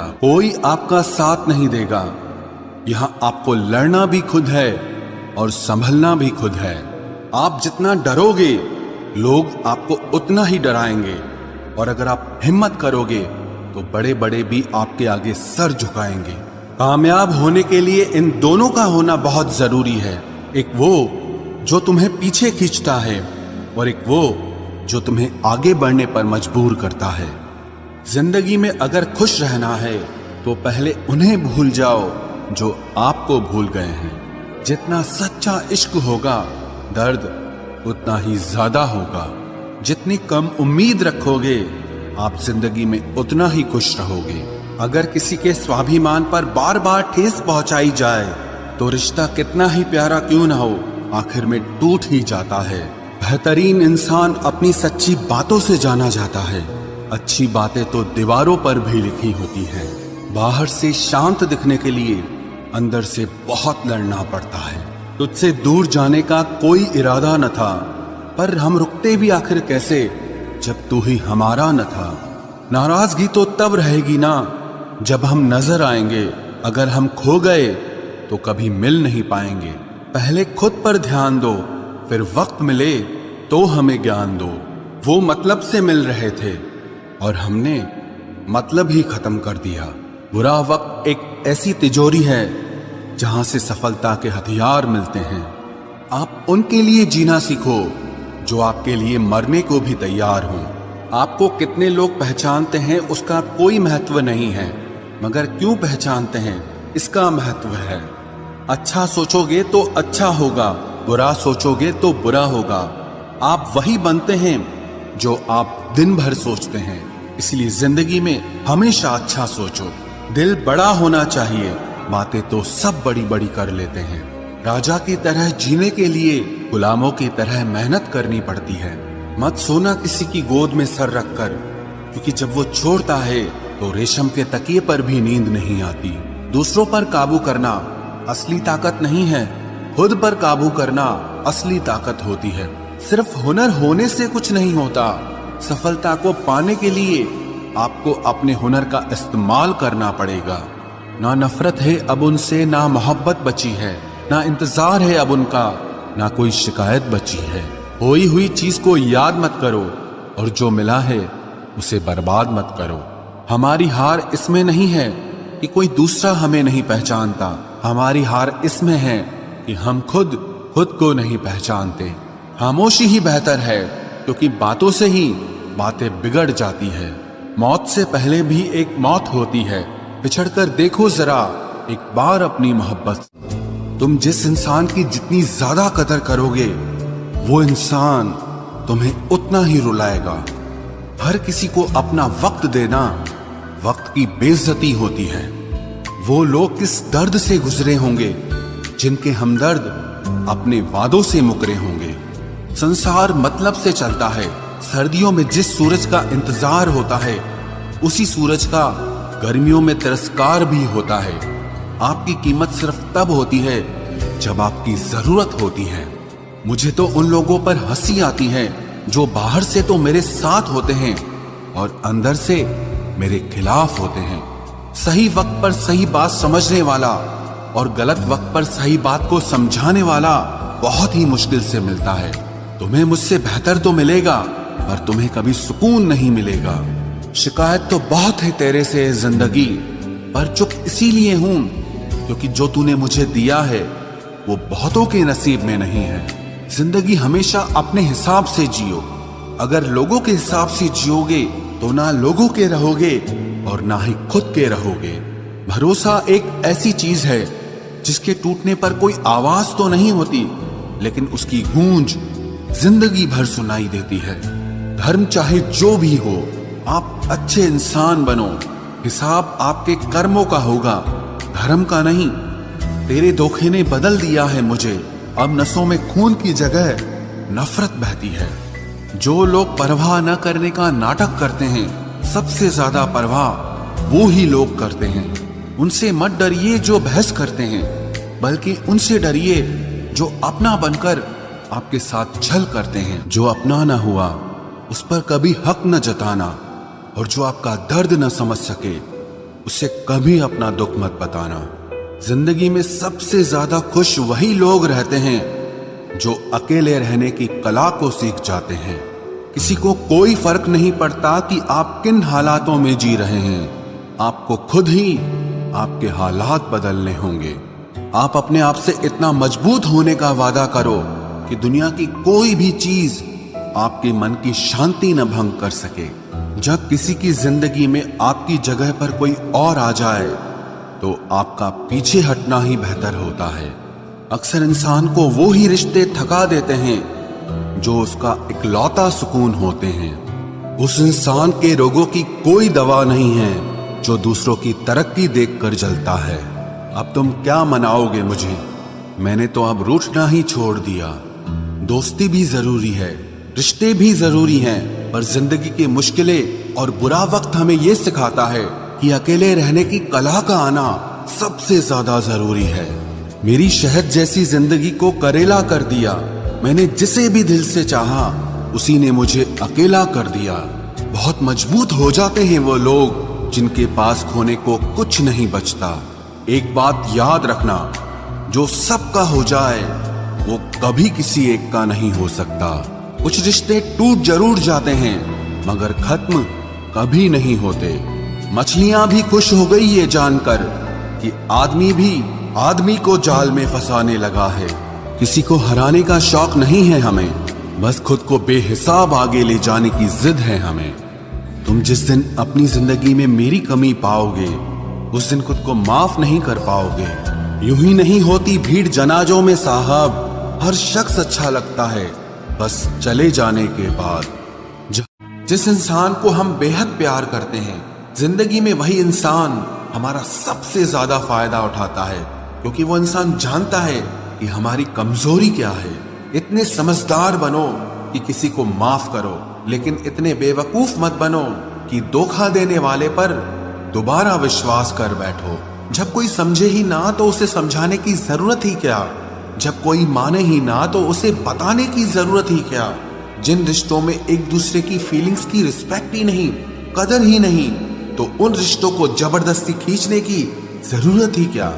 मिलेगा, कोई आपका साथ नहीं देगा। यहाँ आपको लड़ना भी खुद है और संभलना भी खुद है। आप जितना डरोगे लोग आपको उतना ही डराएंगे, और अगर आप हिम्मत करोगे तो बड़े बड़े भी आपके आगे सर झुकाएंगे। कामयाब होने के लिए इन दोनों का होना बहुत जरूरी है। एक वो जो तुम्हें पीछे खींचता है, और एक वो जो तुम्हें आगे बढ़ने पर मजबूर करता है। जिंदगी में अगर खुश रहना है तो पहले उन्हें भूल जाओ जो आपको भूल गए हैं। जितना सच्चा इश्क होगा दर्द उतना ही ज्यादा होगा। जितनी कम उम्मीद रखोगे आप जिंदगी में उतना ही खुश रहोगे। अगर किसी के स्वाभिमान पर बार बार ठेस पहुंचाई जाए तो रिश्ता कितना ही प्यारा क्यों ना हो, आखिर में टूट ही जाता है। बेहतरीन इंसान अपनी सच्ची बातों से जाना जाता है। अच्छी बातें तो दीवारों पर भी लिखी होती हैं। बाहर से शांत दिखने के लिए अंदर से बहुत लड़ना पड़ता है। तुझसे दूर जाने का कोई इरादा न था, पर हम रुकते भी आखिर कैसे जब तू ही हमारा न था। नाराजगी तो तब रहेगी ना जब हम नजर आएंगे। अगर हम खो गए तो कभी मिल नहीं पाएंगे। पहले खुद पर ध्यान दो, फिर वक्त मिले तो हमें ज्ञान दो। वो मतलब से मिल रहे थे और हमने मतलब ही खत्म कर दिया। बुरा वक्त एक ऐसी तिजोरी है जहां से सफलता के हथियार मिलते हैं। आप उनके लिए जीना सीखो जो आपके लिए मरने को भी तैयार हों। आपको कितने लोग पहचानते हैं उसका कोई महत्व नहीं है, मगर क्यों पहचानते हैं इसका महत्व है। अच्छा सोचोगे तो अच्छा होगा, बुरा सोचोगे तो बुरा होगा। आप वही बनते हैं जो आप दिन भर सोचते हैं। इसलिए जिंदगी में हमेशा अच्छा सोचो। दिल बड़ा होना चाहिए, बातें तो सब बड़ी बड़ी कर लेते हैं। राजा की तरह जीने के लिए गुलामों की तरह मेहनत करनी पड़ती है। मत सोना किसी की गोद में सर रखकर, क्योंकि जब वो छोड़ता है तो रेशम के तकिए पर भी नींद नहीं आती। दूसरों पर काबू करना असली ताकत नहीं है, खुद पर काबू करना असली ताकत होती है। सिर्फ हुनर होने से कुछ नहीं होता। सफलता को पाने के लिए आपको अपने हुनर का इस्तेमाल करना पड़ेगा। ना नफरत है अब उनसे, ना मोहब्बत बची है, ना इंतजार है अब उनका, ना कोई शिकायत बची है। खोई हुई चीज को याद मत करो और जो मिला है उसे बर्बाद मत करो। हमारी हार इसमें नहीं है कि कोई दूसरा हमें नहीं पहचानता। हमारी हार इसमें है कि हम खुद को नहीं पहचानते। खामोशी ही बेहतर है, क्योंकि बातों से ही बातें बिगड़ जाती है। मौत से पहले भी एक मौत होती है। बिछड़कर देखो जरा एक बार अपनी मोहब्बत। तुम जिस इंसान की जितनी ज्यादा कदर करोगे वो इंसान तुम्हें उतना ही रुलाएगा। हर किसी को अपना वक्त देना वक्त की बेइज्जती होती है। वो लोग किस दर्द से गुजरे होंगे जिनके हमदर्द अपने वादों से मुकरे होंगे। संसार मतलब से चलता है। सर्दियों में जिस सूरज का इंतजार होता है उसी सूरज का गर्मियों में तिरस्कार भी होता है। आपकी कीमत सिर्फ तब होती है जब आपकी जरूरत होती है। मुझे तो उन लोगों पर हंसी आती है जो बाहर से तो मेरे साथ होते हैं और अंदर से मेरे खिलाफ होते हैं। सही वक्त पर सही बात समझने वाला और गलत वक्त पर सही बात को समझाने वाला बहुत ही मुश्किल से मिलता है। तुम्हें मुझसे बेहतर तो मिलेगा, पर तुम्हें कभी सुकून नहीं मिलेगा। शिकायत तो बहुत है तेरे से जिंदगी, पर चुप इसीलिए हूं क्योंकि जो तूने मुझे दिया है वो बहुतों के नसीब में नहीं है। जिंदगी हमेशा अपने हिसाब से जियो। अगर लोगों के हिसाब से जियोगे तो ना लोगों के रहोगे और ना ही खुद के रहोगे। भरोसा एक ऐसी चीज है जिसके टूटने पर कोई आवाज तो नहीं होती, लेकिन उसकी गूंज जिंदगी भर सुनाई देती है। धर्म चाहे जो भी हो, आप अच्छे इंसान बनो। हिसाब आपके कर्मों का होगा, धर्म का नहीं। तेरे धोखे ने बदल दिया है मुझे। अब नसों में खून की जगह नफरत बहती है। जो लोग परवाह न करने का नाटक करते हैं, सबसे ज्यादा परवाह वो ही लोग करते हैं। उनसे मत डरिए जो बहस करते हैं, बल्कि उनसे डरिए जो अपना बनकर आपके साथ छल करते हैं। जो अपना ना हुआ उस पर कभी हक न जताना, और जो आपका दर्द न समझ सके उसे कभी अपना दुख मत बताना। जिंदगी में सबसे ज्यादा खुश वही लोग रहते हैं जो अकेले रहने की कला को सीख जाते हैं। किसी को कोई फर्क नहीं पड़ता कि आप किन हालातों में जी रहे हैं, आपको खुद ही आपके हालात बदलने होंगे। आप अपने आप से इतना मजबूत होने का वादा करो कि दुनिया की कोई भी चीज आपके मन की शांति न भंग कर सके। जब किसी की जिंदगी में आपकी जगह पर कोई और आ जाए तो आपका पीछे हटना ही बेहतर होता है। अक्सर इंसान को वो ही रिश्ते थका देते हैं जो उसका इकलौता सुकून होते हैं। उस इंसान के रोगों की कोई दवा नहीं है जो दूसरों की तरक्की देखकर जलता है। अब तुम क्या मनाओगे मुझे? मैंने तो अब रूठना ही छोड़ दिया। दोस्ती भी जरूरी है, रिश्ते भी जरूरी हैं, पर जिंदगी की मुश्किलें और बुरा वक्त हमें ये सिखाता है कि अकेले रहने की कला का आना सबसे ज्यादा जरूरी है। मेरी शहद जैसी जिंदगी को करेला कर दिया। मैंने जिसे भी दिल से चाहा उसी ने मुझे अकेला कर दिया। बहुत मजबूत हो जाते हैं वो लोग जिनके पास खोने को कुछ नहीं बचता। एक बात याद रखना, जो सबका हो जाए वो कभी किसी एक का नहीं हो सकता। कुछ रिश्ते टूट जरूर जाते हैं मगर खत्म कभी नहीं होते। मछलियां भी खुश हो गई ये जानकर कि आदमी भी आदमी को जाल में फंसाने लगा है। किसी को हराने का शौक नहीं है हमें, बस खुद को बेहिसाब आगे ले जाने की जिद है हमें। तुम जिस दिन अपनी जिंदगी में मेरी कमी पाओगे उस दिन खुद को माफ नहीं कर पाओगे। यूं ही नहीं होती भीड़ जनाजों में साहब, हर शख्स अच्छा लगता है बस चले जाने के बाद। जिस इंसान को हम बेहद प्यार करते हैं, जिंदगी में वही इंसान हमारा सबसे ज्यादा फायदा उठाता है, क्योंकि वो इंसान जानता है कि हमारी कमजोरी क्या है। इतने समझदार बनो कि किसी को माफ करो, लेकिन इतने बेवकूफ मत बनो कि धोखा देने वाले पर दोबारा विश्वास कर बैठो। जब कोई समझे ही ना तो उसे समझाने की जरूरत ही क्या? जब कोई माने ही ना तो उसे बताने की जरूरत ही क्या? जिन रिश्तों में एक दूसरे की फीलिंग्स की रिस्पेक्ट ही नहीं, कदर ही नहीं, तो उन रिश्तों को जबरदस्ती खींचने की जरूरत ही क्या?